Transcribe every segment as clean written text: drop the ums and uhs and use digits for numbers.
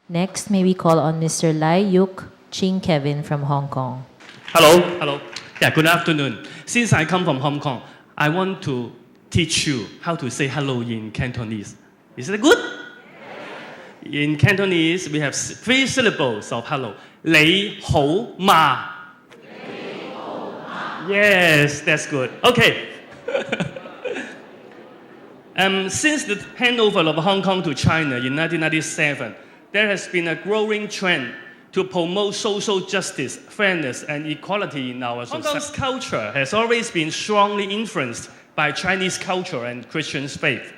Next, may we call on Mr. Lai Yuk Ching Kevin from Hong Kong. Hello. Yeah, good afternoon. Since I come from Hong Kong, I want to teach you how to say hello in Cantonese. Is it good? In Cantonese, we have 3 syllables of hello. 你好嗎? Yes, that's good. Okay. Since the handover of Hong Kong to China in 1997, there has been a growing trend to promote social justice, fairness, and equality in our society. Hong Kong's culture has always been strongly influenced by Chinese culture and Christian faith.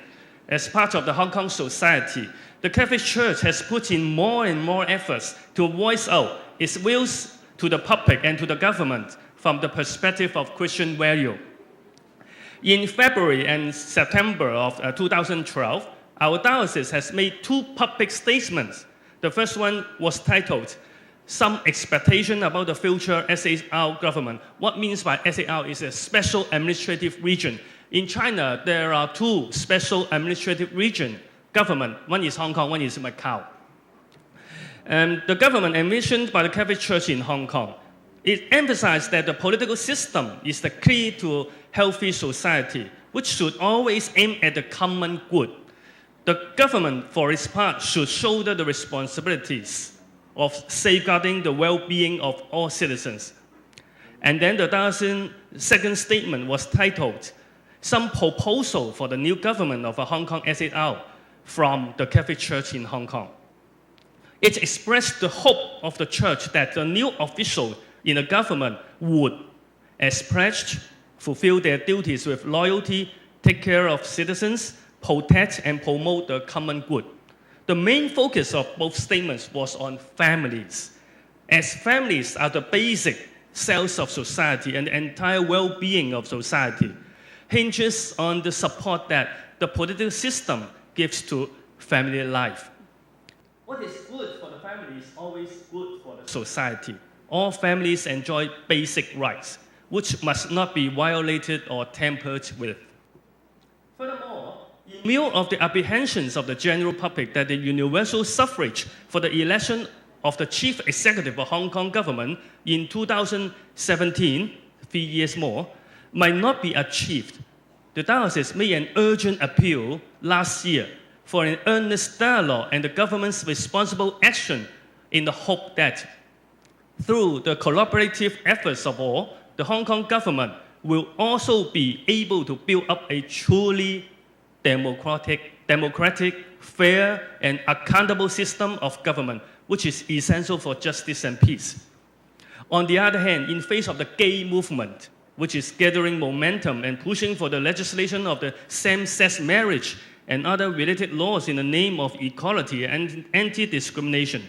As part of the Hong Kong society, the Catholic Church has put in more and more efforts to voice out its views to the public and to the government from the perspective of Christian value. In February and September of 2012, our diocese has made 2 public statements. The first one was titled, Some Expectation About the Future SAR Government. What means by SAR is a special administrative region. In China, there are 2 special administrative regions, government. One is Hong Kong, one is Macau. The government envisioned by the Catholic Church in Hong Kong, it emphasized that the political system is the key to healthy society, which should always aim at the common good. The government, for its part, should shoulder the responsibilities of safeguarding the well-being of all citizens. And then the diocesan second statement was titled, Some Proposal for the New Government of a Hong Kong SAR from the Catholic Church in Hong Kong. It expressed the hope of the Church that the new official in the government would, as pledged, fulfill their duties with loyalty, take care of citizens, protect and promote the common good. The main focus of both statements was on families, as families are the basic cells of society and the entire well-being of society hinges on the support that the political system gives to family life. What is good for the family is always good for the society. All families enjoy basic rights, which must not be violated or tampered with. Furthermore, in view of the apprehensions of the general public that the universal suffrage for the election of the chief executive of Hong Kong government in 2017, 3 years more, might not be achieved, the diocese made an urgent appeal last year for an earnest dialogue and the government's responsible action in the hope that through the collaborative efforts of all, the Hong Kong government will also be able to build up a truly democratic, fair, and accountable system of government, which is essential for justice and peace. On the other hand, in face of the gay movement, which is gathering momentum and pushing for the legislation of the same-sex marriage and other related laws in the name of equality and anti-discrimination,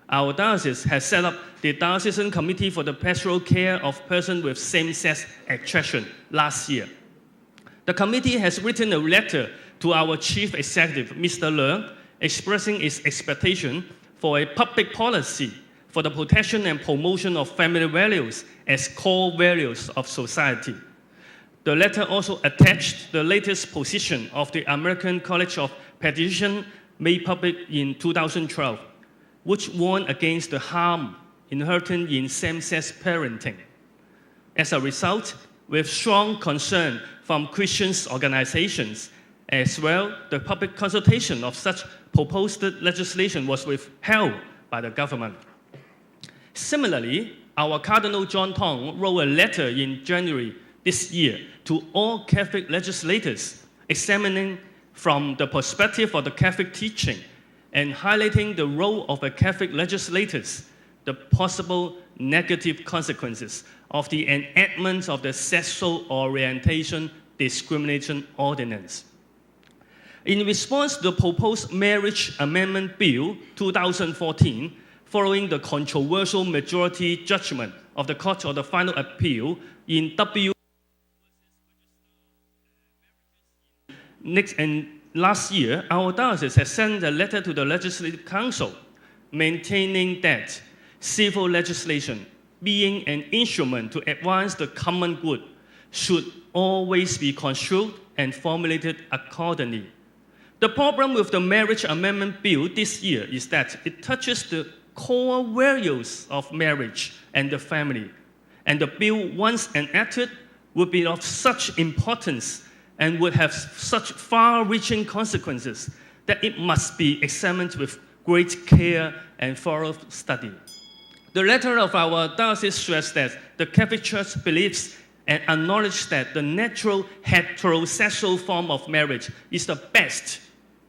our diocese has set up the Diocesan Committee for the Pastoral Care of Persons with Same-Sex Attraction last year. The committee has written a letter to our Chief Executive, Mr. Leung, expressing its expectation for a public policy for the protection and promotion of family values as core values of society. The letter also attached the latest position of the American College of Pediatricians made public in 2012, which warned against the harm inherent in same-sex parenting. As a result, with strong concern from Christian organizations, as well, the public consultation of such proposed legislation was withheld by the government. Similarly, our Cardinal John Tong wrote a letter in January this year to all Catholic legislators, examining from the perspective of the Catholic teaching and highlighting the role of the Catholic legislators, the possible negative consequences of the enactment of the Sexual Orientation Discrimination Ordinance. In response to the proposed Marriage Amendment Bill 2014, following the controversial majority judgment of the Court of the Final Appeal in W. Last year, our diocese has sent a letter to the Legislative Council maintaining that civil legislation, being an instrument to advance the common good, should always be construed and formulated accordingly. The problem with the Marriage Amendment Bill this year is that it touches the core values of marriage and the family. And the bill, once enacted, would be of such importance and would have such far-reaching consequences that it must be examined with great care and thorough study. The letter of our diocese stressed that the Catholic Church believes and acknowledges that the natural heterosexual form of marriage is the best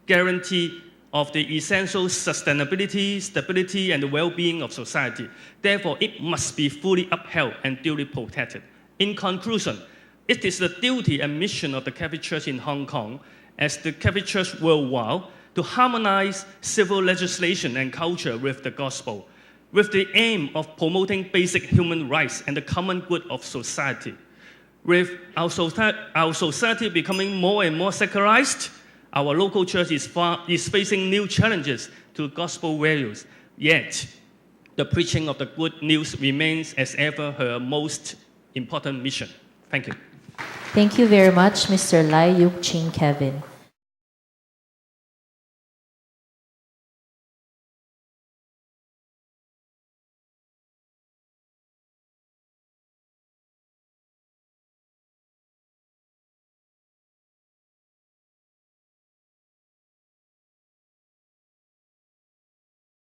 guarantee of the essential sustainability, stability, and the well-being of society. Therefore, it must be fully upheld and duly protected. In conclusion, it is the duty and mission of the Catholic Church in Hong Kong, as the Catholic Church worldwide, to harmonize civil legislation and culture with the gospel, with the aim of promoting basic human rights and the common good of society. With our society becoming more and more secularized, our local church is facing new challenges to gospel values. Yet, the preaching of the good news remains as ever her most important mission. Thank you. Thank you very much, Mr. Lai Yuk Ching Kevin.